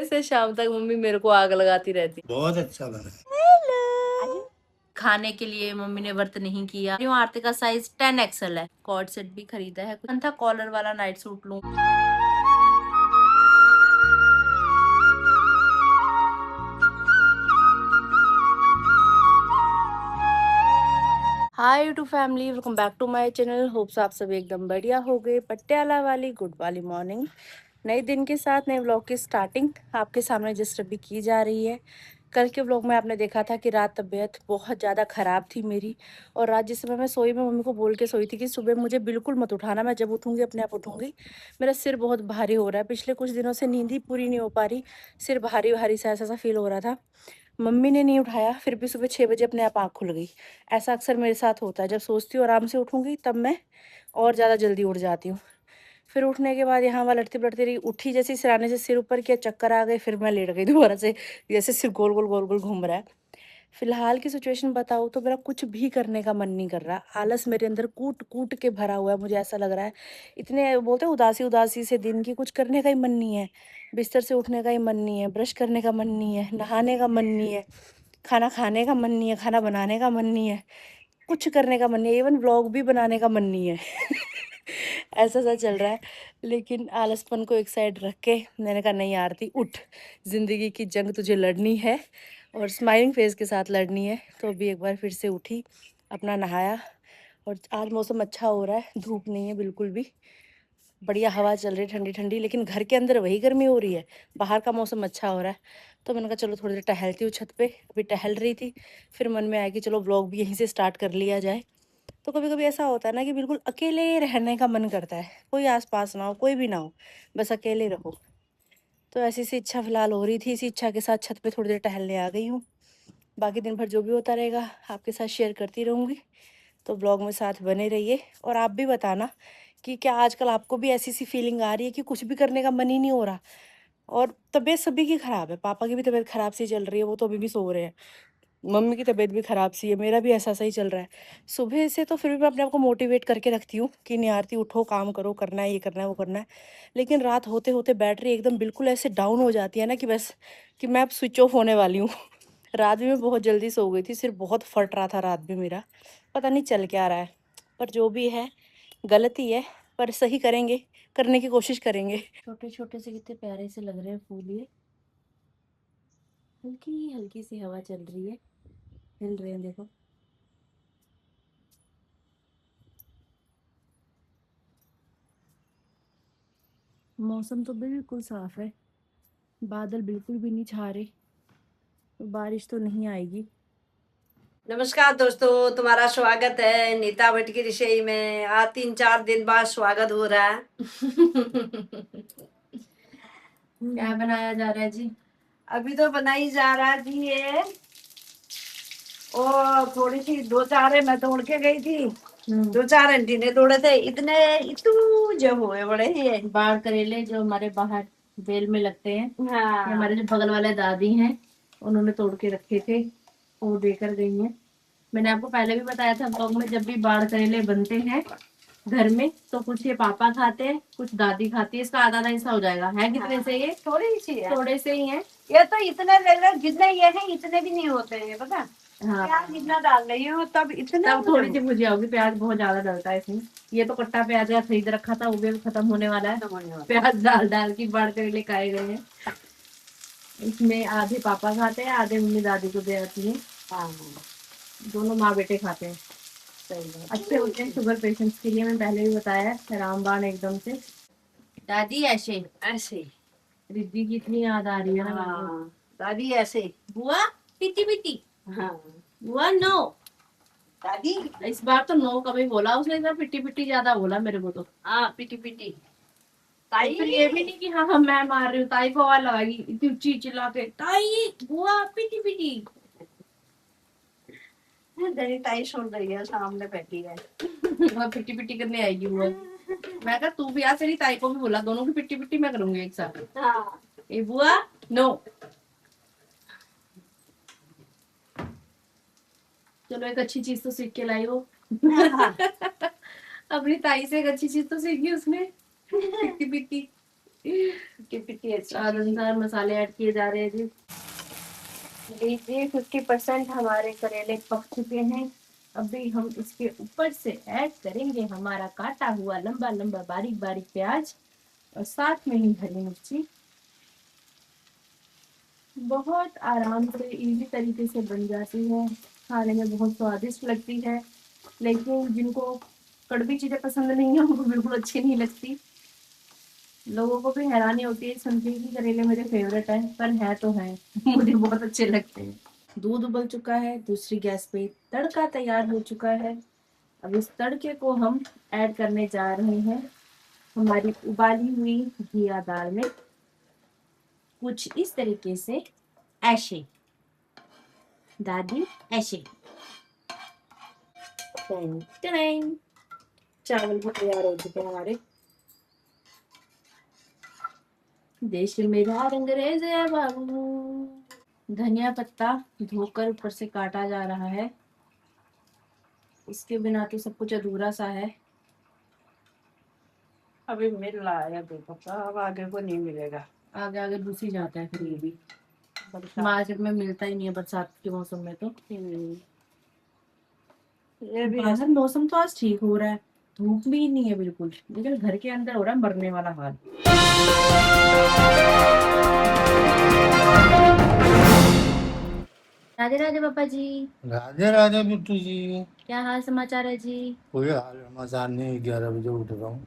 से शाम तक मम्मी मेरे को आग लगाती रहती। बहुत अच्छा बना है। हेलो। खाने के लिए मम्मी ने व्रत नहीं किया। आरती का साइज 10 XL है। कॉर्ड सेट भी खरीदा है। मन था कॉलर वाला नाइट सूट लूं। Hi YouTube family, welcome back to my channel. Hopes आप सभी एकदम बढ़िया हो गए। पटियाला वाली गुड वाली मॉर्निंग, नए दिन के साथ नए व्लॉग की स्टार्टिंग आपके सामने जस्ट अभी की जा रही है। कल के व्लॉग में आपने देखा था कि रात तबीयत बहुत ज़्यादा ख़राब थी मेरी, और रात जिस समय मैं सोई, मैं मम्मी को बोल के सोई थी कि सुबह मुझे बिल्कुल मत उठाना, मैं जब उठूँगी अपने आप उठूँगी। मेरा सिर बहुत भारी हो रहा है, पिछले कुछ दिनों से नींद ही पूरी नहीं हो पा रही, सिर भारी भारी सा ऐसा फील हो रहा था। मम्मी ने नहीं उठाया, फिर भी सुबह 6 बजे अपने आप आँख खुल गई। ऐसा अक्सर मेरे साथ होता है, जब सोचती हूँ आराम से उठूँगी तब मैं और ज़्यादा जल्दी उठ जाती हूँ। फिर उठने के बाद यहाँ वहाँ लड़ती-पड़ती रही, उठी जैसे ही सिरहाने से सिर ऊपर किया, चक्कर आ गए, फिर मैं लेट गई दोबारा से, जैसे सिर गोल-गोल गोल-गोल घूम रहा है। फिलहाल की सिचुएशन बताऊँ तो मेरा कुछ भी करने का मन नहीं कर रहा। आलस मेरे अंदर कूट-कूट के भरा हुआ है, मुझे ऐसा लग रहा है। इतने बोलते हैं उदासी-उदासी से दिन की, कुछ करने का ही मन नहीं है। बिस्तर से उठने का ही मन नहीं है, ब्रश करने का मन नहीं है, नहाने का मन नहीं है, खाना खाने का मन नहीं है, खाना बनाने का मन नहीं है, कुछ करने का मन नहीं है, इवन व्लॉग भी बनाने का मन नहीं है। ऐसा-सा चल रहा है। लेकिन आलसपन को एक साइड रख के मैंने कहा नहीं आरती उठ, ज़िंदगी की जंग तुझे लड़नी है और स्माइलिंग फेस के साथ लड़नी है। तो अभी एक बार फिर से उठी, अपना नहाया, और आज मौसम अच्छा हो रहा है, धूप नहीं है बिल्कुल भी, बढ़िया हवा चल रही है ठंडी-ठंडी, लेकिन घर के अंदर वही गर्मी हो रही है, बाहर का मौसम अच्छा हो रहा है। तो मैंने कहा चलो थोड़ी देर टहलती हूँ छत पे, अभी टहल रही थी, फिर मन में आया कि चलो व्लॉग भी यहीं से स्टार्ट कर लिया जाए। तो कभी-कभी ऐसा होता है ना कि बिल्कुल अकेले रहने का मन करता है, कोई आस-पास ना हो, कोई भी ना हो, बस अकेले रहो। तो ऐसी-सी इच्छा फ़िलहाल हो रही थी, इसी इच्छा के साथ छत पे थोड़ी देर टहलने आ गई हूँ। बाकी दिन भर जो भी होता रहेगा आपके साथ शेयर करती रहूँगी, तो ब्लॉग में साथ बने रहिए। और आप भी बताना कि क्या आजकल आपको भी ऐसी-सी फीलिंग आ रही है कि कुछ भी करने का मन ही नहीं हो रहा? और तबीयत सभी की ख़राब है, पापा की भी तबीयत ख़राब सी चल रही है, वो तो अभी भी सो रहे हैं। मम्मी की तबीयत भी ख़राब सी है, मेरा भी ऐसा-सा ही चल रहा है। सुबह से तो फिर भी मैं अपने आप को मोटिवेट करके रखती हूँ कि नहीं आरती उठो, काम करो, करना है, ये करना है, वो करना है। लेकिन रात होते-होते बैटरी एकदम बिल्कुल ऐसे डाउन हो जाती है ना कि बस, कि मैं अब स्विच ऑफ होने वाली हूँ। रात भी मैं बहुत जल्दी सो गई थी, सिर बहुत फट रहा था रात भी मेरा। पता नहीं चल क्या रहा है, पर जो भी है गलती है, पर सही करेंगे, करने की कोशिश करेंगे। छोटे-छोटे से कितने प्यारे से लग रहे हैं फूल ये। हल्की-हल्की सी हवा चल रही है, हिल रहे हैं देखो। मौसम तो बिल्कुल साफ है, बादल बिल्कुल भी नहीं छा रहे, तो बारिश तो नहीं आएगी। नमस्कार दोस्तों, तुम्हारा स्वागत है नीता भट्ट की रसोई में। आज 3-4 दिन बाद स्वागत हो रहा है। क्या बनाया जा रहा है जी? अभी तो बनाई जा रहा है जी ये, और थोड़ी सी 2-4 मैं तोड़ के गई थी, 2-4 आंटी ने तोड़े थे, इतने इतू जब हुए बड़े ये बाढ़ करेले जो हमारे बाहर बेल में लगते हैं। हाँ, ये हमारे जो बगल वाले दादी हैं उन्होंने तोड़ के रखे थे, वो देकर गई हैं। मैंने आपको पहले भी बताया था ब्लॉग में, जब भी बाढ़ करेले बनते हैं घर में तो कुछ ये पापा खाते हैं, कुछ दादी खाती है, इसका आधा हिस्सा हो जाएगा। है कितने से ये? थोड़ी सी है, थोड़े से ही है ये तो इतने ले लो, जितने ये है इतने भी नहीं होते हैं पता। हाँ, प्याज इतना डाल रही हूँ तब इतना, तब थोड़ी सी भुजिया होगी। प्याज बहुत ज्यादा डलता है इसमें। ये तो कट्टा प्याज का खरीद रखा था, वो भी खत्म होने वाला है। प्याज डाल डाल के बाढ़ करेले खाए गए हैं। इसमें आधे पापा खाते हैं, आधे मम्मी दादी को दे आती है। हाँ, दोनों माँ बेटे खाते हैं। अच्छे होते हैं शुगर पेशेंट्स के लिए, मैं पहले भी बताया है। रामबाण एकदम से। दादी ऐसे ऐसे रिद्धि की इतनी याद आ रही है ना। हाँ, दादी ऐसे। बुआ पिटी पिटी। हाँ, बुआ नो। दादी इस बार तो नो कभी बोला उसने, इस बार पिटी पिटी ज्यादा बोला मेरे को तो। हाँ, पिटी पिटी। ताई फिर ये भी नहीं कि हाँ हाँ मैं मार रही हूँ, ताई को आवाज लगाएगी इतनी ऊंची चिल्ला के, ताई बुआ पिटी पिटी। तेरी ताई सुन रही है, सामने बैठी है। वह पिटी पिटी करने आएगी वो। मैं कहा तू भी आ, तेरी ताई को भी बोला, दोनों की पिटी पिटी मैं करूंगी एक साथ। हाँ, ए बुआ नो। चलो एक अच्छी चीज तो सीख के लाई हो। अपनी ताई से एक अच्छी चीज तो सीखी उसने, पिटी पिटी। पिट्टी अच्छी स्वाद अनुसार मसाले ऐड किए जा रहे हैं जी। लीजिए 50% हमारे करेले पक चुके हैं। अभी हम इसके ऊपर से ऐड करेंगे हमारा काटा हुआ लंबा लंबा बारीक बारीक प्याज और साथ में ही हरी मिर्ची। बहुत आराम से इजी तरीके से बन जाती है, खाने में बहुत स्वादिष्ट लगती है। लेकिन जिनको कड़वी चीजें पसंद नहीं है उनको बिल्कुल अच्छी नहीं लगती। लोगों को भी हैरानी होती है सुन के कि करेले मेरे फेवरेट है, पर है तो है मुझे बहुत अच्छे लगते हैं। दूध उबल चुका है, दूसरी गैस पे तड़का तैयार हो चुका है। अब इस तड़के को हम ऐड करने जा रहे हैं हमारी उबाली हुई घिया दाल में, कुछ इस तरीके से, ऐसे दादी ऐसे। चावल भी तैयार हो चुके हैं हमारे। देश मेरा अंग्रेज है बाबू। धनिया पत्ता धोकर ऊपर से काटा जा रहा है, इसके बिना तो सब कुछ अधूरा सा है। अभी मिल रहा है अभी पता, अब आगे को नहीं मिलेगा। आगे आगे दूसरी जाता है फिर ये भी, बरसात मार्केट में मिलता ही नहीं है बरसात के मौसम में। तो ये भी बाहर मौसम तो आज ठीक हो रहा है, धूप भी नहीं है बिल्कुल, लेकिन घर के अंदर हो रहा है मरने वाला हाल। राधे राधे पापा जी। राधे राधे बिट्टू जी। क्या हाल समाचार है जी? कोई हाल समाचार नहीं, 11 बजे उठ रहा हूँ।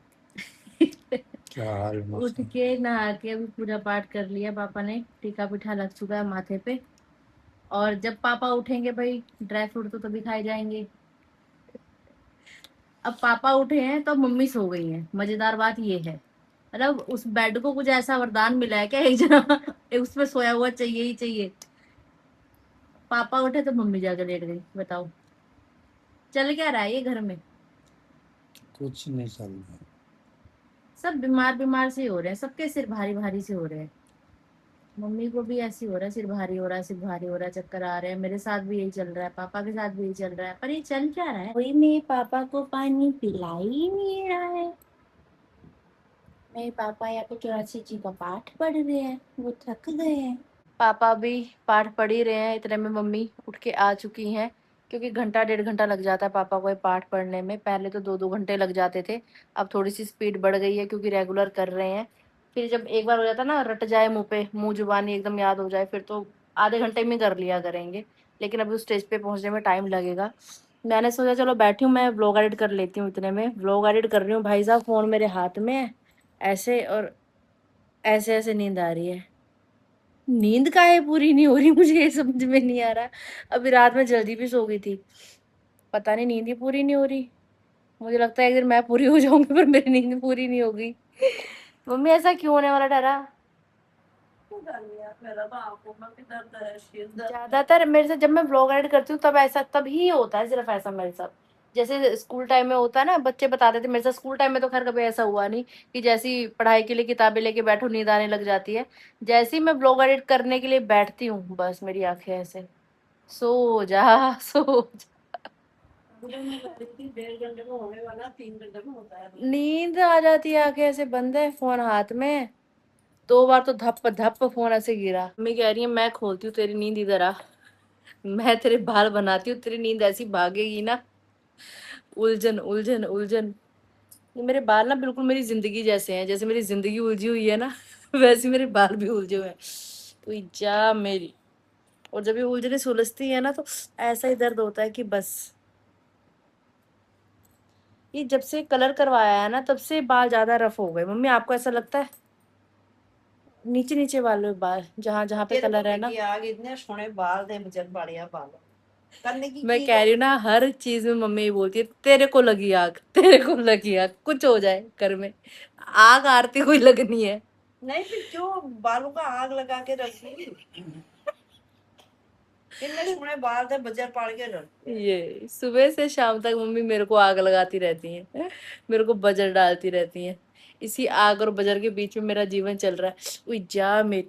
क्या हाल उठ मौसम। के नहा के अभी पूजा पाठ कर लिया पापा ने, टीका पिठा लग चुका है माथे पे। और जब पापा उठेंगे भाई ड्राई फ्रूट तो तभी खाए जाएंगे। अब पापा उठे हैं तो मम्मी सो गई है। मजेदार बात ये है, मतलब उस बेड को कुछ ऐसा वरदान मिला है क्या, एक जना उसमें सोया हुआ चाहिए ही चाहिए। पापा उठे तो मम्मी जाकर लेट गई। बताओ चल क्या रहा है ये घर में? कुछ नहीं चल रहा। सब बीमार बीमार से हो रहे हैं, सबके सिर भारी भारी से हो रहे हैं। मम्मी को भी ऐसे हो रहा है, सिर भारी हो रहा है, सिर भारी हो रहा है, चक्कर आ रहे हैं। मेरे साथ भी यही चल रहा है, पापा के साथ भी यही चल रहा है। पर ये चल क्या रहा है? कोई मेरे पापा को पानी पिला ही नहीं रहा है। मेरे पापा या तो 84 जी का पाठ पढ़ रहे हैं, वो थक गए हैं। पापा भी पाठ पढ़ ही रहे हैं, इतने में मम्मी उठ के आ चुकी हैं। क्योंकि घंटा 1.5 घंटा लग जाता है पापा को ये पाठ पढ़ने में, पहले तो 2-2 घंटे लग जाते थे। अब थोड़ी सी स्पीड बढ़ गई है क्योंकि रेगुलर कर रहे हैं। फिर जब एक बार हो जाता है ना, रट जाए मुंह पे, मुंह जुबानी एकदम याद हो जाए, फिर तो आधे घंटे में कर लिया करेंगे। लेकिन अभी उस स्टेज पे पहुंचने में टाइम लगेगा। मैंने सोचा चलो बैठी हूँ, मैं व्लॉग एडिट कर लेती हूँ। इतने में व्लॉग एडिट कर रही हूँ, भाई साहब फोन मेरे हाथ में है ऐसे, और ऐसे ऐसे नींद आ रही है। नींद काहे पूरी नहीं हो रही मुझे ये समझ में नहीं आ रहा। अभी रात में जल्दी भी सो गई थी, पता नहीं नींद ही पूरी नहीं हो रही। मुझे लगता है एक दिन मैं पूरी हो जाऊंगी पर मेरी नींद पूरी नहीं होगी। मम्मी ऐसा क्यों होने वाला डरा? ज्यादातर मेरे साथ जब मैं व्लॉग एडिट करती हूँ तब ऐसा तभी होता है, सिर्फ ऐसा मेरे साथ। जैसे स्कूल टाइम में होता है ना, बच्चे बताते थे, मेरे साथ स्कूल टाइम में तो खैर कभी ऐसा हुआ नहीं कि जैसी पढ़ाई के लिए किताबें लेके बैठो नींद आने लग जाती है। जैसे ही मैं व्लॉग एडिट करने के लिए बैठती हूँ बस मेरी आंखें ऐसे, सो जा सो जा। 1.5 घंटे में होने वाला 3 घंटे में होता है, नींद आ जाती है, आंखें ऐसे बंद है, फोन हाथ में। 2 बार तो धप धप फोन ऐसे गिरा। मम्मी कह रही है मैं खोलती हूँ तेरी नींद, इधर आ, मैं तेरे बाल बनाती हूँ, तेरी नींद ऐसी भागेगी ना। उलझन उलझन उलझन। ये मेरे बाल ना बिल्कुल मेरी जिंदगी जैसे हैं, जैसे मेरी जिंदगी उलझी हुई है ना वैसे मेरे बाल भी उलझे हुए हैं। तो जा मेरी। और जब ये उलझने सुलझती है ना तो ऐसा ही दर्द होता है कि बस। ये जब से कलर करवाया है ना तब से बाल ज्यादा रफ हो गए। मम्मी आपको ऐसा लगता है? नीचे नीचे वाले बाल जहाँ जहाँ पे कलर है ना, आग इतने सोने बाल थे, बजट बढ़िया बाल करने की मैं कह रही हूँ ना, हर चीज में मम्मी बोलती है तेरे को लगी आग, तेरे को लगी आग, कुछ हो जाए घर में आग आरती कोई लगनी है। नहीं फिर क्यों बालों का आग लगा के रखी? इतने सोने बाल थे, बजर पाड़ के रख। ये सुबह से शाम तक मम्मी मेरे को आग लगाती रहती हैं, मेरे को बजर डालती रहती हैं। इसी आग और बजर के बीच में मेरा जीवन चल रहा है। उई जा मेरी,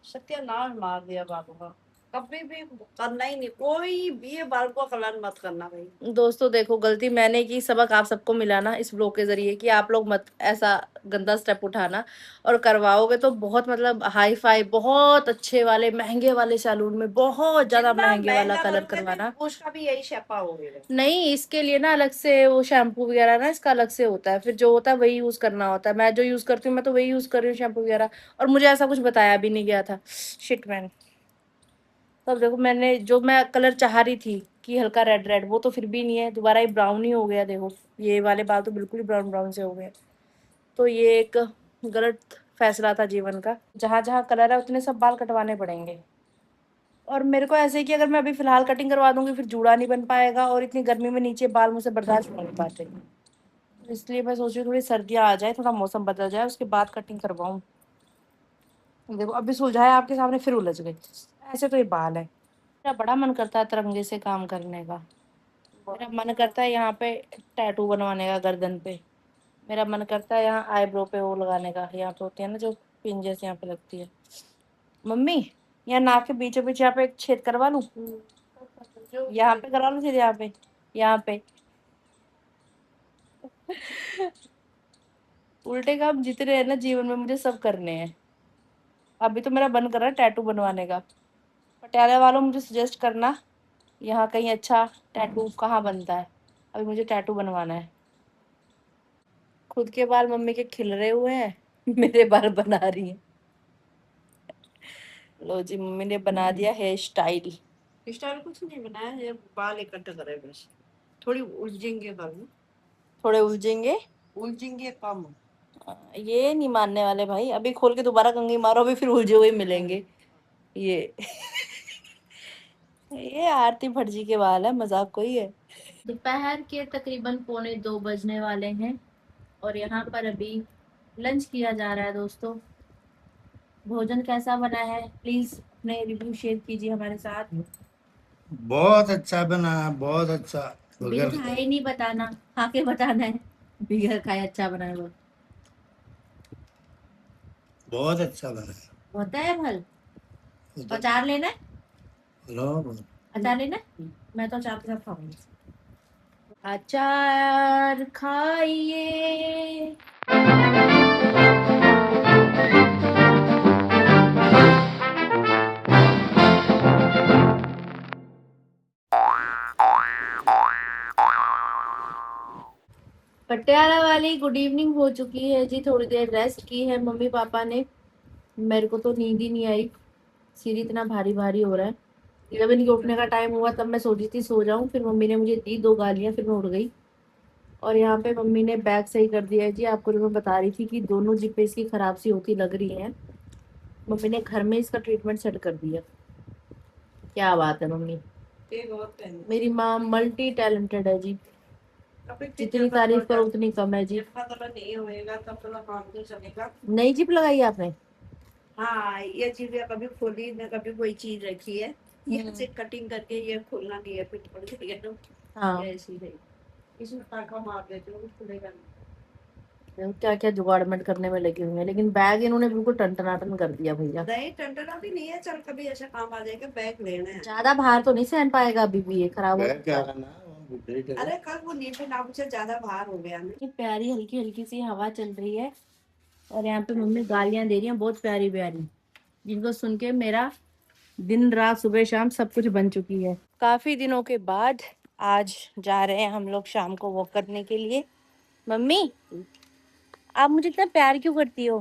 सत्यानाश मार दिया बाबू का। कभी भी करना ही नहीं, कोई भी बाल को कलर मत करना भाई। दोस्तों देखो, गलती मैंने की, सबक आप सबको मिला ना इस ब्लॉग के जरिए कि आप लोग मत ऐसा गंदा स्टेप उठाना। और करवाओगे तो बहुत मतलब हाई फाई, बहुत अच्छे वाले महंगे वाले सैलून में बहुत ज्यादा जितना महंगे वाला महंगा कलर करोगे भी करवाना। उसका भी यही शेपा होगा। नहीं, इसके लिए ना अलग से वो शैम्पू वगैरह ना इसका अलग से होता है, फिर जो होता है वही यूज करना होता है। मैं जो यूज करती हूँ मैं तो वही यूज कर रही हूँ शैम्पू वगैरह, और मुझे ऐसा कुछ बताया भी नहीं गया था। Shit man. तब देखो, मैंने जो मैं कलर चाह रही थी कि हल्का रेड रेड, वो तो फिर भी नहीं है, दोबारा ये ब्राउन ही हो गया। देखो ये वाले बाल तो बिल्कुल ही ब्राउन ब्राउन से हो गए। तो ये एक गलत फैसला था जीवन का। जहां जहां कलर है उतने सब बाल कटवाने पड़ेंगे। और मेरे को ऐसे है कि अगर मैं अभी फिलहाल कटिंग करवा दूंगी फिर जूड़ा नहीं बन पाएगा, और इतनी गर्मी में नीचे बाल मुझसे बर्दाश्त नहीं पाते। तो इसलिए मैं सोच रही हूँ थोड़ी सर्दियाँ आ जाए, थोड़ा मौसम बदल जाए, उसके बाद कटिंग करवाऊँ। देखो अभी सुलझाया आपके सामने फिर उलझ गई। ऐसे तो ये बाल है। मेरा बड़ा मन करता है तिरंगे से काम करने का। मेरा मन करता है यहाँ पे टैटू बनवाने का गर्दन पे। मेरा मन करता है यहाँ आईब्रो पे वो लगाने का, यहाँ पे होती है ना जो पिन जैसे यहाँ पे लगती है। मम्मी, यहाँ नाक के बीचों बीच यहाँ पे एक छेद करवा लूं? यहाँ पे करवा लूं छेद, यहाँ पे, यहाँ पे। उल्टे काम जितने हैं ना जीवन में मुझे सब करने हैं। अभी तो मेरा मन कर रहा है टैटू बनवाने का। पटियाला वालों मुझे सजेस्ट करना यहाँ कहीं अच्छा टैटू कहाँ बनता है। अभी मुझे टैटू बनवाना है। खुद के बाल मम्मी के खिल रहे हुए हैं मेरे बाल बना रही है। लो जी, मम्मी ने बना दिया हेयर स्टाइल। स्टाइल कुछ नहीं बनाया है, बाल इकट्ठा करे बस। थोड़ी उलझेंगे बाल, थोड़े उलझेंगे। उलझेंगे कम। ये नहीं मानने वाले भाई, अभी खोल के दोबारा कंघी मारो अभी फिर उलझे हुए मिलेंगे ये। ये आरती भटजी के बाल है, मजाक कोई है। दोपहर के तकरीबन 1:45 बजने वाले हैं, और यहाँ पर अभी लंच किया जा रहा है। दोस्तों भोजन कैसा बना है प्लीज अपने रिव्यू शेयर कीजिए हमारे साथ। बहुत अच्छा बना, बहुत अच्छा। बिना बगैर खाए नहीं बताना, खा के बताना है। बिगर खाए अच्छा बना है वो। बहुत अच्छा बना। होता है फल। उधर अचार लेना है? लो। अचार लेना है? मैं तो अचार के साथ खाऊंगी। अचार खाइए। पटियाला वाली गुड इवनिंग हो चुकी है जी, थोड़ी देर रेस्ट की है मम्मी पापा ने। मेरे को तो नींद ही नहीं आई, सिर इतना भारी भारी हो रहा है। 11 के उठने का टाइम हुआ तब मैं सोची थी सो जाऊं, फिर मम्मी ने मुझे दी 2 गालियां, फिर मैं उठ गई। और यहाँ पे मम्मी ने बैग सही कर दिया है जी। आपको जो मैं बता रही थी कि दोनों जिपे इसकी खराब सी होती लग रही है, मम्मी ने घर में इसका ट्रीटमेंट सेट कर दिया। क्या बात है मम्मी, मेरी माँ मल्टी टैलेंटेड है जी। जितनी तारीफ करो उतनी कम है जी। नहीं होएगा तब तो काम नहीं चलेगा। नई जिप लगाई आपने? हाँ, ये चीज कभी खोली न कभी कोई चीज रखी है, ये से कटिंग करके ये खोलना नहीं है, फिर खोल के ना हाँ, ये ऐसी है। इसमें टाका मार देते हो, खुलेगा नहीं। क्या क्या जुगाड़मेंट करने में लगी हुई है, लेकिन बैग इन्होंने बिल्कुल टन कर दिया भैया। नहीं टंटना भी नहीं है, चल कभी ऐसा काम आ जाएगा, बैग लेना है। ज्यादा भार तो नहीं सहन पाएगा अभी भी, ये खराब हो बैग क्या करना, वो बुढ़े के अरे कल वो नीचे नाप से ज्यादा भार हो गया ना। प्यारी हल्की हल्की सी हवा चल रही है, और यहाँ पे मम्मी गालियां दे रही हैं बहुत प्यारी प्यारी, जिनको सुन के मेरा दिन रात सुबह शाम सब कुछ बन चुकी है। काफी दिनों के बाद आज जा रहे हैं हम लोग शाम को वॉक करने के लिए। मम्मी, आप मुझे इतना प्यार क्यों करती हो?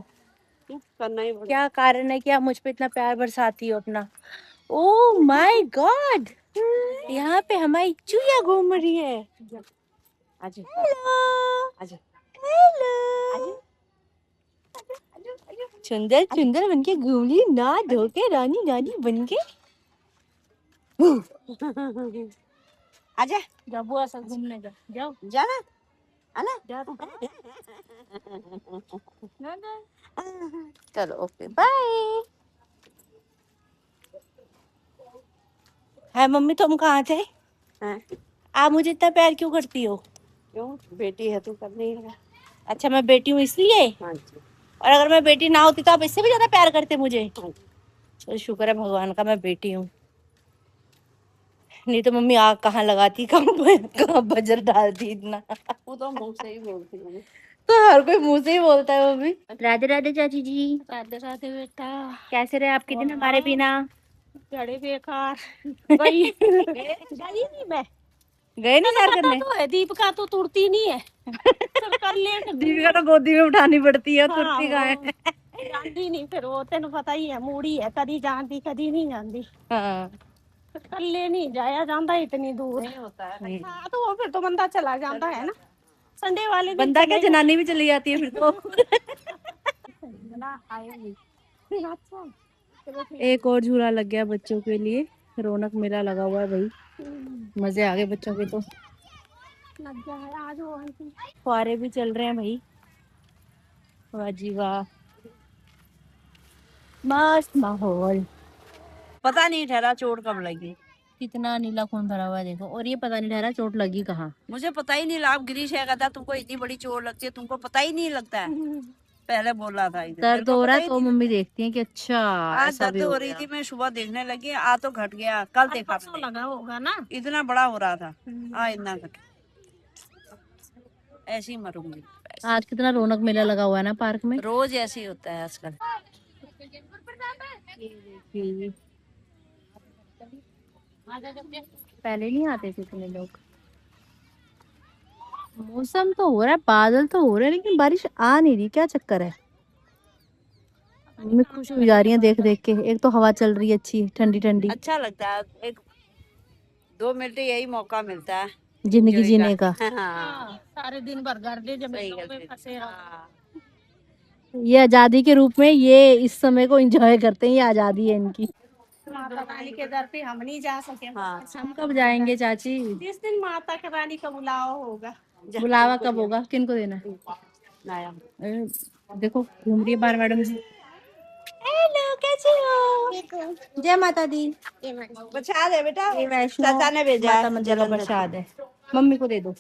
करना ही क्या कारण है कि आप मुझ पे इतना प्यार बरसाती हो अपना? ओह माय गॉड, यहाँ पे हमारी चूया घूम रही है। आजा हेलो, आजा हेलो, सुंदर सुंदर बनके घूम रही, ना धो के रानी रानी बन के। आजा जाओ बुआ साथ घूमने का, जाओ जाना आना जाओ। चलो ओके बाय। है मम्मी, तुम कहाँ थे? हैं? आप मुझे इतना प्यार क्यों करती हो? क्यों, बेटी है तू, करनी है। अच्छा मैं बेटी हूँ इसलिए? हाँ जी, और अगर मैं बेटी ना होती तो आप इससे भी ज्यादा प्यार करते मुझे? हाँ जी। चलो शुक्र है भगवान का मैं बेटी हूँ। नहीं तो मम्मी आग कहाँ लगाती, कहाँ बजर डालती इतना। वो तो मुंह से ही बोलती हूँ। तो हर कोई मुंह से ही बोलता है मम्मी। राधे राधे चाची जी। राधे राधे बेटा। कैसे रहे आपके दिन हमारे बिना? बड़े बेकार। गई नहीं मैं। गए नहीं सैर पता करने? तो है दीपिका तो तुरती नहीं है। फिर कर ले दीपिका तो गोदी में उठानी पड़ती है, हाँ, तुरती कहाँ है। जानती नहीं फिर वो तेन पता ही है मूड़ी है कदी जानती कदी नहीं जानती। हाँ फिर कर ले नहीं जाया जाता इतनी दूर होता है। हाँ तो वो फिर तो बंदा चला जाता है ना संडे वाले दिन बंदा क्या जनानी भी चली जाती है फिर तो। अच्छा चलो ठीक एक और झूला लग गया बच्चों के लिए, रौनक मेला लगा हुआ है भाई, मजे आ गए बच्चों के तो। लग गया है आज वो आंटी। फुहारे भी चल रहे हैं भाई, वाह जी वाह, मस्त माहौल। पता नहीं ठहरा चोट कब लगी। कितना नीला खून भरा हुआ है देखो, और ये पता नहीं ठहरा चोट लगी कहाँ। मुझे पता ही नहीं लगा। गिरीश है कहता तुमको इतनी बड़ी चोट लगती है तुमको पता ही नहीं लगता है। पहले बोला था इधर दर्द हो रहा है तो मम्मी देखती है कि अच्छा आज ऐसा भी दर्द हो हो रही गया। थी मैं सुबह देखने लगी आ तो घट गया कल देखा मैंने। लगा होगा ना इतना बड़ा हो रहा था आ इतना घट ऐसे ही मरूंगी। आज कितना रौनक मेला लगा हुआ है ना पार्क में। रोज ऐसे ही होता है आजकल। पहले नहीं आते थे इतने लोग। मौसम तो हो रहा है, बादल तो हो रहे हैं, लेकिन बारिश आ नहीं रही, क्या चक्कर है। मम्मी खुश हो जा रही है देख देख के, एक तो हवा चल रही है अच्छी ठंडी ठंडी, अच्छा लगता है। एक 2 मिनट यही मौका मिलता है जिंदगी enjoy जीने का। हाँ, सारे दिन भर घर के जमीनों में फंसे रहो। ये आजादी के रूप में ये इस समय को एंजॉय करते हैं, ये आजादी है इनकी। माता रानी के दर पे हम नहीं जा सके। हाँ। हम कब जाएंगे चाची? जिस दिन माता रानी का बुलावा होगा। बुलावा कब होगा, किनको देना है? नाया देखो घूम रही है बार मैडम जी। हेलो कैसे हो? जय माता दी। बचा दे बेटा ये वैष्णो चाचा ने भेजा माता मंदिर का प्रसाद है, मम्मी को दे दो।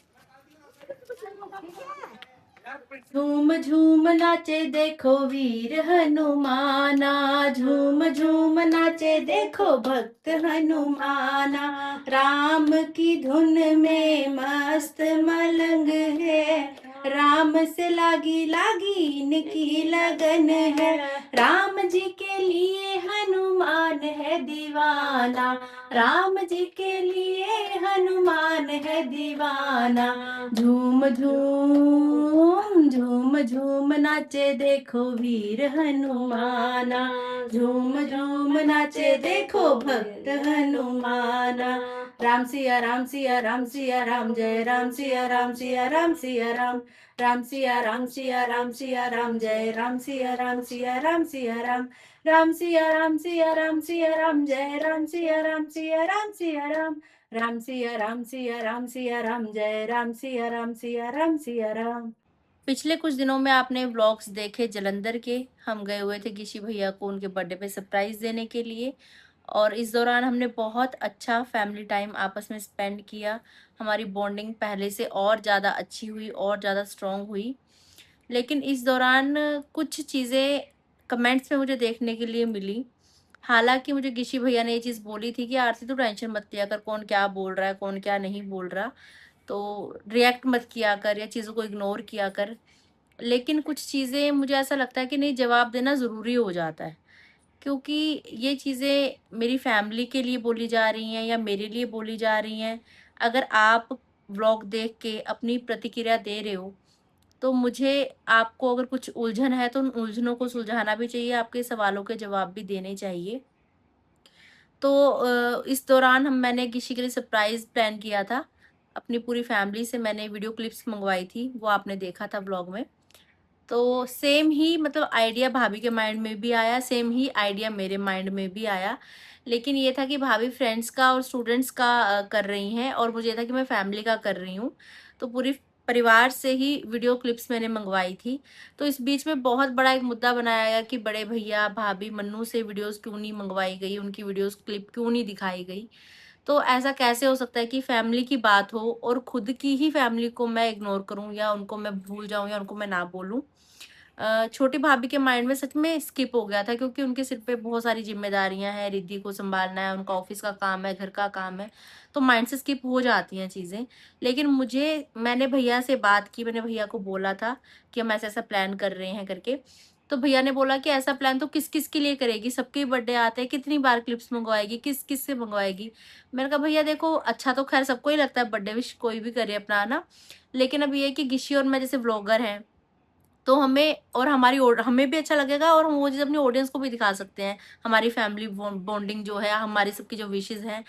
झूम झूम नाचे देखो वीर हनुमाना, झूम झूम नाचे देखो भक्त हनुमाना, राम की धुन में मस्त मलंग है, राम से लागी लागी इनकी लगन है, राम जी के लिए हनुमान है दीवाना, राम जी के लिए हनुमान है दीवाना, झूम झूम झूम झूम नाचे देखो वीर हनुमाना, झूम झूम नाचे देखो भक्त हनुमाना, राम सिया राम सिया राम सिया राम, जय राम सिया राम सिया राम सिया राम, राम सिया राम सिया राम सिया राम, जय राम सिया राम सिया राम सिया राम, राम सिया राम सिया राम सिया राम, जय राम सिया राम सिया राम सिया राम, राम सिया राम सिया राम सिया राम, जय राम सिया राम सिया राम सिया राम। पिछले कुछ दिनों में आपने व्लॉग्स देखे जलंधर के, हम गए हुए थे गिशी भैया को उनके बर्थडे पे सरप्राइज देने के लिए, और इस दौरान हमने बहुत अच्छा फैमिली टाइम आपस में स्पेंड किया। हमारी बॉन्डिंग पहले से और ज़्यादा अच्छी हुई और ज़्यादा स्ट्रॉन्ग हुई। लेकिन इस दौरान कुछ चीज़ें कमेंट्स में मुझे देखने के लिए मिली। हालांकि मुझे गिशी भैया ने ये चीज़ बोली थी कि आरती तू टेंशन मत लिया कर, कौन क्या बोल रहा है कौन क्या नहीं बोल रहा, तो रिएक्ट मत किया कर या चीज़ों को इग्नोर किया कर। लेकिन कुछ चीज़ें मुझे ऐसा लगता है कि नहीं, जवाब देना ज़रूरी हो जाता है, क्योंकि ये चीज़ें मेरी फैमिली के लिए बोली जा रही हैं या मेरे लिए बोली जा रही हैं। अगर आप व्लॉग देख के अपनी प्रतिक्रिया दे रहे हो, तो मुझे आपको अगर कुछ उलझन है तो उन उलझनों को सुलझाना भी चाहिए, आपके सवालों के जवाब भी देने चाहिए। तो इस दौरान मैंने किसी के लिए सरप्राइज प्लान किया था, अपनी पूरी फैमिली से मैंने वीडियो क्लिप्स मंगवाई थी, वो आपने देखा था व्लॉग में। तो सेम ही मतलब आइडिया भाभी के माइंड में भी आया, सेम ही आइडिया मेरे माइंड में भी आया। लेकिन ये था कि भाभी फ्रेंड्स का और स्टूडेंट्स का कर रही हैं, और मुझे था कि मैं फैमिली का कर रही हूँ, तो पूरी परिवार से ही वीडियो क्लिप्स मैंने मंगवाई थी। तो इस बीच में बहुत बड़ा एक मुद्दा बनाया गया कि बड़े भैया भाभी मन्नू से वीडियोस क्यों नहीं मंगवाई गई, उनकी वीडियोस क्लिप क्यों नहीं दिखाई गई। तो ऐसा कैसे हो सकता है कि फैमिली की बात हो और खुद की ही फैमिली को मैं इग्नोर करूं या उनको मैं भूल जाऊं या उनको मैं ना बोलूं। छोटी भाभी के माइंड में सच में स्किप हो गया था, क्योंकि उनके सिर पे बहुत सारी जिम्मेदारियां हैं, रिद्धि को संभालना है, उनका ऑफिस का काम है, घर का काम है, तो माइंड से स्किप हो जाती हैं चीज़ें। लेकिन मैंने भैया से बात की, मैंने भैया को बोला था कि हम ऐसा ऐसा प्लान कर रहे हैं करके। तो भैया ने बोला कि ऐसा प्लान तो किस किस के लिए करेगी, सबके बर्थडे आते हैं, कितनी बार क्लिप्स मंगवाएगी, किस किस से मंगवाएगी। मैंने कहा भैया देखो, अच्छा तो खैर सबको ही लगता है बर्थडे विश कोई भी करे अपना ना, लेकिन अब ये है कि गिशी और मैं जैसे व्लॉगर हैं, तो हमें और हमें भी अच्छा लगेगा, और हम वो चीज़ अपनी ऑडियंस को भी दिखा सकते हैं, हमारी फैमिली बॉन्डिंग जो है, हमारी सबकी जो विशेज़ हैं।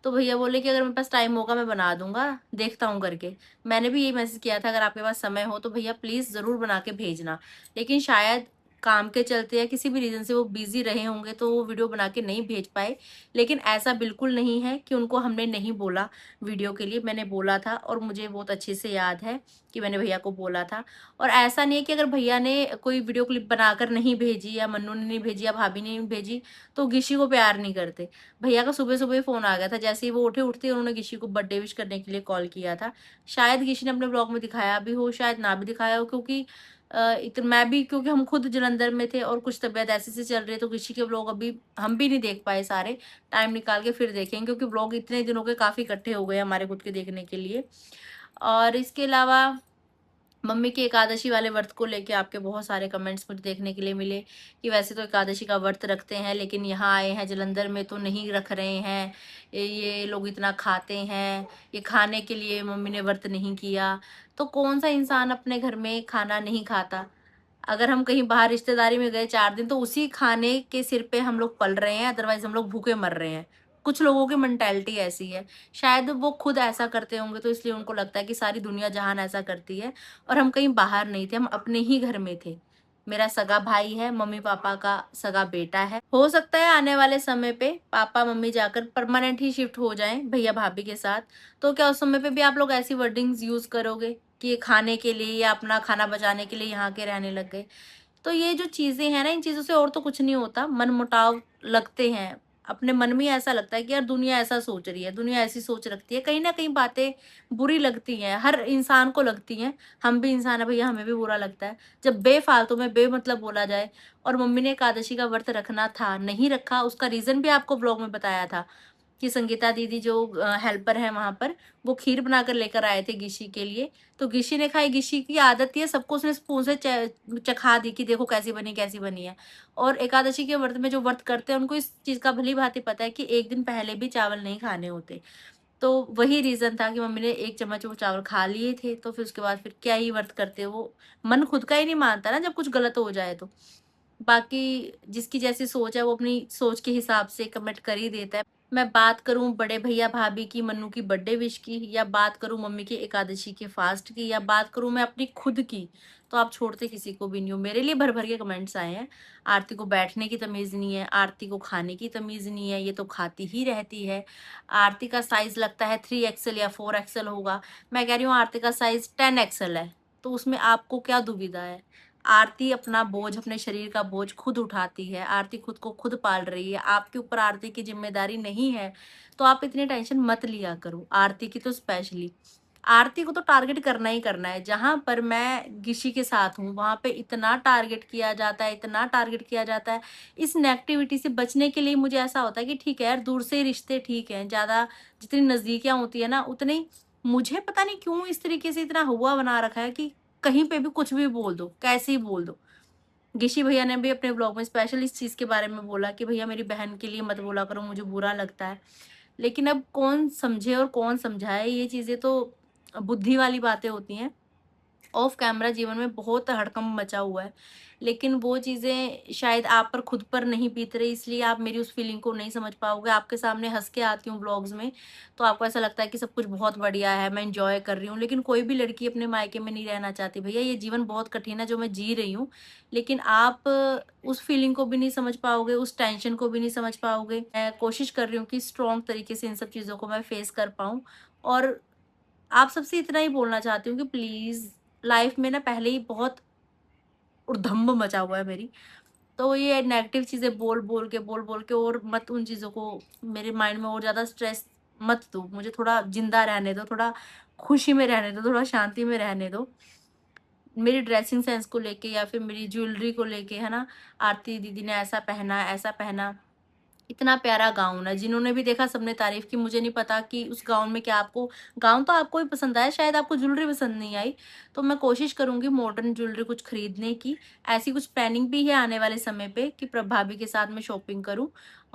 तो भैया बोले कि अगर मेरे पास टाइम होगा मैं बना दूंगा, देखता हूँ करके। मैंने भी यही मैसेज किया था, अगर आपके पास समय हो तो भैया प्लीज़ ज़रूर बना के भेजना। लेकिन शायद काम के चलते या किसी भी रीज़न से वो बिज़ी रहे होंगे, तो वो वीडियो बना के नहीं भेज पाए। लेकिन ऐसा बिल्कुल नहीं है कि उनको हमने नहीं बोला वीडियो के लिए, मैंने बोला था, और मुझे बहुत अच्छे से याद है कि मैंने भैया को बोला था। और ऐसा नहीं है कि अगर भैया ने कोई वीडियो क्लिप बनाकर नहीं भेजी, या मन्नू ने नहीं भेजी, या भाभी ने नहीं भेजी, तो गिशी को प्यार नहीं करते। भैया का सुबह सुबह फोन आ गया था, जैसे ही वो उठते उन्होंने गिशी को बर्थडे विश करने के लिए कॉल किया था। शायद गिशी ने अपने ब्लॉग में दिखाया भी हो, शायद ना भी दिखाया हो, क्योंकि मैं भी, क्योंकि हम खुद जलंधर में थे और कुछ तबीयत ऐसे से चल रही है, तो गिशी के ब्लॉग अभी हम भी नहीं देख पाए सारे। टाइम निकाल के फिर देखेंगे, क्योंकि ब्लॉग इतने दिनों के काफी इकट्ठे हो गए हमारे खुद के देखने के लिए। और इसके अलावा मम्मी की एकादशी वाले व्रत को लेके आपके बहुत सारे कमेंट्स मुझे देखने के लिए मिले कि वैसे तो एकादशी का व्रत रखते हैं, लेकिन यहाँ आए हैं जलंधर में तो नहीं रख रहे हैं, ये लोग इतना खाते हैं, ये खाने के लिए मम्मी ने व्रत नहीं किया। तो कौन सा इंसान अपने घर में खाना नहीं खाता? अगर हम कहीं बाहर रिश्तेदारी में गए 4 दिन, तो उसी खाने के सिर पे हम लोग पल रहे हैं, अदरवाइज हम लोग भूखे मर रहे हैं। कुछ लोगों की मेंटालिटी ऐसी है, शायद वो खुद ऐसा करते होंगे, तो इसलिए उनको लगता है कि सारी दुनिया जहान ऐसा करती है। और हम कहीं बाहर नहीं थे, हम अपने ही घर में थे। मेरा सगा भाई है, मम्मी पापा का सगा बेटा है। हो सकता है आने वाले समय पे पापा मम्मी जाकर परमानेंट ही शिफ्ट हो जाएं भैया भाभी के साथ, तो क्या उस समय पे भी आप लोग ऐसी वर्डिंग्स यूज करोगे कि खाने के लिए या अपना खाना बचाने के लिए यहाँ के रहने लग गए? तो ये जो चीजें हैं ना, इन चीजों से और तो कुछ नहीं होता, मन मुटाव लगते हैं। अपने मन में ऐसा लगता है कि यार दुनिया ऐसा सोच रही है, दुनिया ऐसी सोच रखती है, कहीं ना कहीं बातें बुरी लगती हैं, हर इंसान को लगती हैं। हम भी इंसान है भैया, हमें भी बुरा लगता है जब बेफालतू में बेमतलब बोला जाए। और मम्मी ने एकादशी का व्रत रखना था, नहीं रखा, उसका रीजन भी आपको ब्लॉग में बताया था कि संगीता दीदी जो हेल्पर है वहां पर, वो खीर बनाकर लेकर आए थे गिशी के लिए। तो गिशी ने खाई, गिशी की आदत है सबको उसने स्पून से चखा दी कि देखो कैसी बनी है। और एकादशी के व्रत में जो व्रत करते हैं, उनको इस चीज का भली भांति पता है कि एक दिन पहले भी चावल नहीं खाने होते। तो वही रीजन था कि मम्मी ने 1 चम्मच वो चावल खा लिए थे, तो फिर उसके बाद फिर क्या ही व्रत करते, वो मन खुद का ही नहीं मानता ना जब कुछ गलत हो जाए तो। बाकी जिसकी जैसी सोच है, वो अपनी सोच के हिसाब से कमेंट कर ही देता है। मैं बात करूं बड़े भैया भाभी की, मन्नू की बर्थडे विश की, या बात करूं मम्मी की एकादशी के फास्ट की, या बात करूं मैं अपनी खुद की, तो आप छोड़ते किसी को भी नहीं हो। मेरे लिए भर भर के कमेंट्स आए हैं। आरती को बैठने की तमीज नहीं है, आरती को खाने की तमीज नहीं है, ये तो खाती ही रहती है। आरती का साइज लगता है 3XL या 4XL होगा, मैं कह रही हूँ आरती का साइज 10XL है, तो उसमें आपको क्या दुविधा है? आरती अपना बोझ, अपने शरीर का बोझ खुद उठाती है, आरती खुद को खुद पाल रही है, आपके ऊपर आरती की जिम्मेदारी नहीं है, तो आप इतनी टेंशन मत लिया करो आरती की। तो स्पेशली आरती को तो टारगेट करना ही करना है। जहां पर मैं गिशी के साथ हूँ, वहां पे इतना टारगेट किया जाता है, इतना टारगेट किया जाता है। इस नेगेटिविटी से बचने के लिए मुझे ऐसा होता है कि ठीक है यार, दूर से ही रिश्ते ठीक है, ज्यादा जितनी नजदीकियां होती है ना, उतनी मुझे पता नहीं क्यों इस तरीके से इतना हुआ बना रखा है कि कहीं पे भी कुछ भी बोल दो, कैसे ही बोल दो। गिशी भैया ने भी अपने ब्लॉग में स्पेशल इस चीज के बारे में बोला कि भैया मेरी बहन के लिए मत बोला करो, मुझे बुरा लगता है। लेकिन अब कौन समझे और कौन समझाए, ये चीजें तो बुद्धि वाली बातें होती हैं। ऑफ कैमरा जीवन में बहुत हड़कंप मचा हुआ है, लेकिन वो चीजें शायद आप पर खुद पर नहीं बीत रही, इसलिए आप मेरी उस फीलिंग को नहीं समझ पाओगे। आपके सामने हंस के आती हूँ ब्लॉग्स में, तो आपको ऐसा लगता है कि सब कुछ बहुत बढ़िया है, मैं इंजॉय कर रही हूँ। लेकिन कोई भी लड़की अपने मायके में नहीं रहना चाहती भैया, ये जीवन बहुत कठिन है जो मैं जी रही हूँ। लेकिन आप उस फीलिंग को भी नहीं समझ पाओगे, उस टेंशन को भी नहीं समझ पाओगे। मैं कोशिश कर रही हूँ कि स्ट्रॉन्ग तरीके से इन सब चीजों को मैं फेस कर पाऊँ। और आप सबसे इतना ही बोलना चाहती हूँ कि प्लीज, लाइफ में ना पहले ही बहुत उधम्ब मचा हुआ है मेरी, तो ये नेगेटिव चीजें बोल बोल के और मत उन चीजों को मेरे माइंड में और ज्यादा स्ट्रेस मत दो। मुझे थोड़ा जिंदा रहने दो, थोड़ा खुशी में रहने दो, थोड़ा शांति में रहने दो। मेरी ड्रेसिंग सेंस को लेके या फिर मेरी ज्वेलरी को लेके, है ना, आरती दीदी ने ऐसा पहना, ऐसा पहना, इतना प्यारा गाउन है। जिन्होंने भी देखा सबने तारीफ की। मुझे नहीं पता कि उस गाउन में क्या, आपको गाउन तो आपको ही पसंद आया, शायद आपको ज्वेलरी पसंद नहीं आई। तो मैं कोशिश करूंगी मॉडर्न ज्वेलरी कुछ खरीदने की। ऐसी कुछ प्लानिंग भी है आने वाले समय पे कि भाभी के साथ में शॉपिंग करूं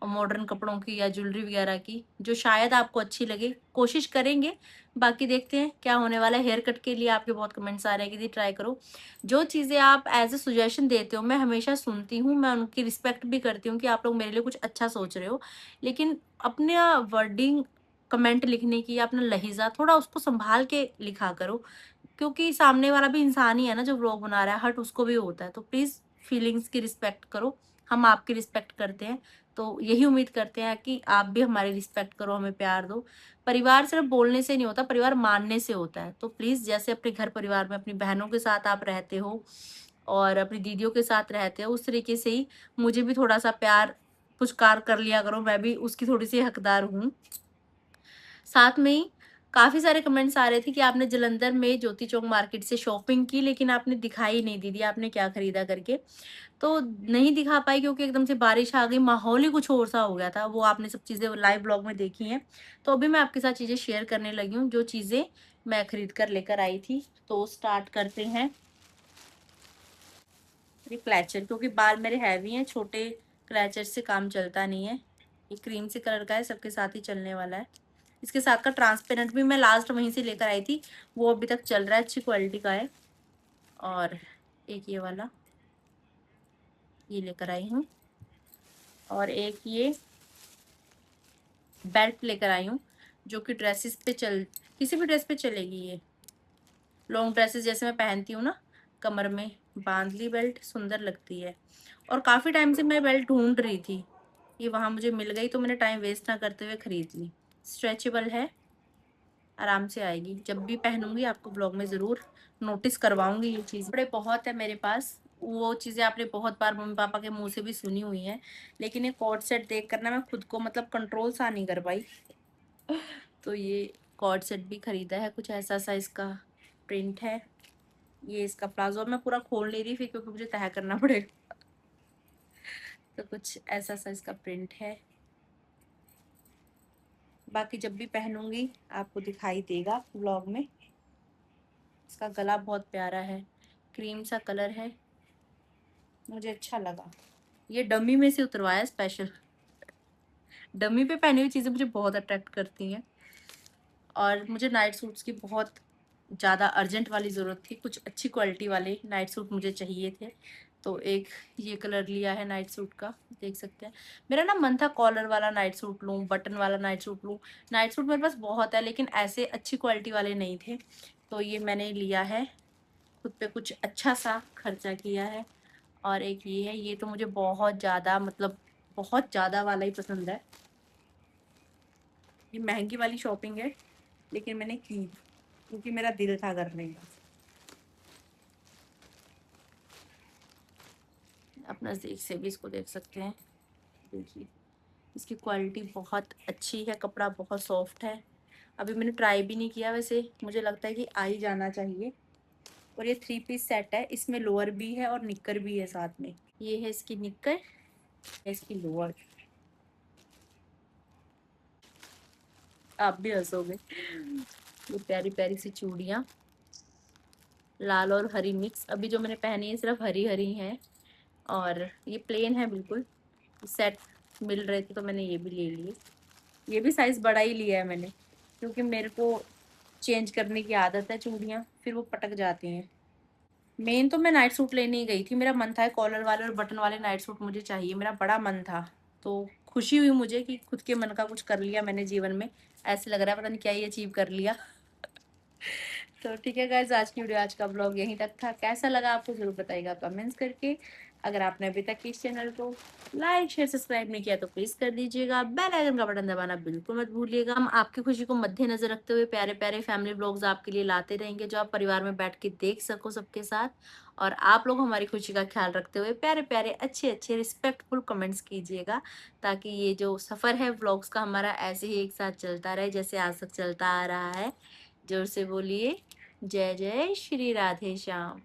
मॉडर्न कपड़ों की या ज्वेलरी वगैरह की, जो शायद आपको अच्छी लगे। कोशिश करेंगे, बाकी देखते हैं क्या होने वाला है। हेयर कट के लिए आपके बहुत कमेंट्स आ रहे हैं कि ट्राई करो। जो चीज़ें आप एज ए सजेशन देते हो मैं हमेशा सुनती हूँ, मैं उनकी रिस्पेक्ट भी करती हूँ कि आप लोग मेरे लिए कुछ अच्छा सोच रहे हो, लेकिन अपने वर्डिंग कमेंट लिखने की या अपना लहजा थोड़ा उसको संभाल के लिखा करो, क्योंकि सामने वाला भी इंसान ही है ना जो व्लॉग बना रहा है, हर्ट उसको भी होता है। तो प्लीज़ फीलिंग्स की रिस्पेक्ट करो, हम आपकी रिस्पेक्ट करते हैं। तो यही उम्मीद करते हैं कि आप भी हमारी रिस्पेक्ट करो, हमें प्यार दो। परिवार सिर्फ बोलने से नहीं होता, परिवार मानने से होता है। तो प्लीज़ जैसे अपने घर परिवार में अपनी बहनों के साथ आप रहते हो और अपनी दीदियों के साथ रहते हो, उस तरीके से ही मुझे भी थोड़ा सा प्यार पुचकार कर लिया करो, मैं भी उसकी थोड़ी सी हकदार हूँ। साथ में ही काफ़ी सारे कमेंट्स आ रहे थे कि आपने जालंधर में ज्योति चौक मार्केट से शॉपिंग की लेकिन आपने दिखाई नहीं दीदी, आपने क्या खरीदा करके। तो नहीं दिखा पाई क्योंकि एकदम से बारिश आ गई, माहौल ही कुछ और सा हो गया था। वो आपने सब चीज़ें लाइव ब्लॉग में देखी हैं। तो अभी मैं आपके साथ चीज़ें शेयर करने लगी हूँ, जो चीज़ें मैं खरीद कर लेकर आई थी। तो स्टार्ट करते हैं। ये क्लैचर, क्योंकि बाल मेरे हैवी हैं, छोटे क्लैचर से काम चलता नहीं है। ये क्रीम से कलर का है, सबके साथ ही चलने वाला है। इसके साथ का ट्रांसपेरेंट भी मैं लास्ट वहीं से लेकर आई थी, वो अभी तक चल रहा है, अच्छी क्वालिटी का है। और एक ये वाला ये लेकर आई हूँ, और एक ये बेल्ट लेकर आई हूँ जो कि ड्रेसेस पे किसी भी ड्रेस पे चलेगी। ये लॉन्ग ड्रेसेस जैसे मैं पहनती हूँ ना, कमर में बांध ली बेल्ट, सुंदर लगती है। और काफ़ी टाइम से मैं बेल्ट ढूंढ रही थी, ये वहाँ मुझे मिल गई, तो मैंने टाइम वेस्ट ना करते हुए खरीद ली। स्ट्रेचेबल है, आराम से आएगी। जब भी पहनूंगी आपको ब्लॉग में ज़रूर नोटिस करवाऊंगी ये चीज़। कपड़े बहुत है मेरे पास, वो चीज़ें आपने बहुत बार मम्मी पापा के मुंह से भी सुनी हुई हैं, लेकिन ये कॉर्ड सेट देख कर ना मैं खुद को मतलब कंट्रोल सा नहीं कर पाई। तो ये कॉर्ड सेट भी खरीदा है, कुछ ऐसा सा इसका प्रिंट है। ये इसका प्लाजो मैं पूरा खोल नहीं रही फिर, क्योंकि मुझे तय करना पड़ेगा। तो कुछ ऐसा सा इसका प्रिंट है। बाकी जब भी पहनूंगी आपको दिखाई देगा व्लॉग में। इसका गला बहुत प्यारा है, क्रीम सा कलर है, मुझे अच्छा लगा। ये डमी में से उतरवाया स्पेशल। डमी पे पहनी हुई चीज़ें मुझे बहुत अट्रैक्ट करती हैं। और मुझे नाइट सूट्स की बहुत ज़्यादा अर्जेंट वाली ज़रूरत थी, कुछ अच्छी क्वालिटी वाले नाइट सूट मुझे चाहिए थे। तो एक ये कलर लिया है नाइट सूट का, देख सकते हैं। मेरा ना मन था कॉलर वाला नाइट सूट लूँ, बटन वाला नाइट सूट लूँ। नाइट सूट मेरे पास बहुत है लेकिन ऐसे अच्छी क्वालिटी वाले नहीं थे, तो ये मैंने लिया है। खुद पे कुछ अच्छा सा खर्चा किया है। और एक ये है, ये तो मुझे बहुत ज़्यादा मतलब बहुत ज़्यादा वाला ही पसंद है। ये महंगी वाली शॉपिंग है लेकिन मैंने की क्योंकि मेरा दिल था करने का। आप नज़दीक से भी इसको देख सकते हैं, देखिए इसकी क्वालिटी बहुत अच्छी है, कपड़ा बहुत सॉफ्ट है। अभी मैंने ट्राई भी नहीं किया, वैसे मुझे लगता है कि आ ही जाना चाहिए। और ये 3 पीस सेट है, इसमें लोअर भी है और निक्कर भी है साथ में। ये है इसकी निक्कर, इसकी लोअर। आप भी हंसोगे। ये प्यारी प्यारी सी चूड़ियाँ, लाल और हरी मिक्स। अभी जो मैंने पहनी है सिर्फ हरी हरी है, और ये प्लेन है बिल्कुल। सेट मिल रहे थे तो मैंने ये भी ले लिए। ये भी साइज़ बड़ा ही लिया है मैंने, क्योंकि मेरे को चेंज करने की आदत है चूड़ियाँ, फिर वो पटक जाती हैं। मेन तो मैं नाइट सूट लेने ही गई थी, मेरा मन था कॉलर वाले और बटन वाले नाइट सूट मुझे चाहिए, मेरा बड़ा मन था। तो खुशी हुई मुझे कि खुद के मन का कुछ कर लिया मैंने जीवन में। ऐसे लग रहा है पता नहीं क्या ही अचीव कर लिया। तो ठीक है गाइस, आज की वीडियो, आज का ब्लॉग यहीं तक था। कैसा लगा आपको जरूर बताइएगा कमेंट्स करके। अगर आपने अभी तक इस चैनल को लाइक शेयर सब्सक्राइब नहीं किया तो प्लीज कर दीजिएगा। बेल आइकन का बटन दबाना बिल्कुल मत भूलिएगा। हम आपकी खुशी को मद्देनजर रखते हुए प्यारे प्यारे फैमिली ब्लॉग्स आपके लिए लाते रहेंगे, जो आप परिवार में बैठ के देख सको सबके साथ। और आप लोग हमारी खुशी का ख्याल रखते हुए प्यारे प्यारे अच्छे अच्छे रिस्पेक्टफुल कमेंट्स कीजिएगा, ताकि ये जो सफ़र है व्लॉग्स का हमारा ऐसे ही एक साथ चलता रहे जैसे आज तक चलता आ रहा है। जोर से बोलिए, जय जय श्री राधे श्याम।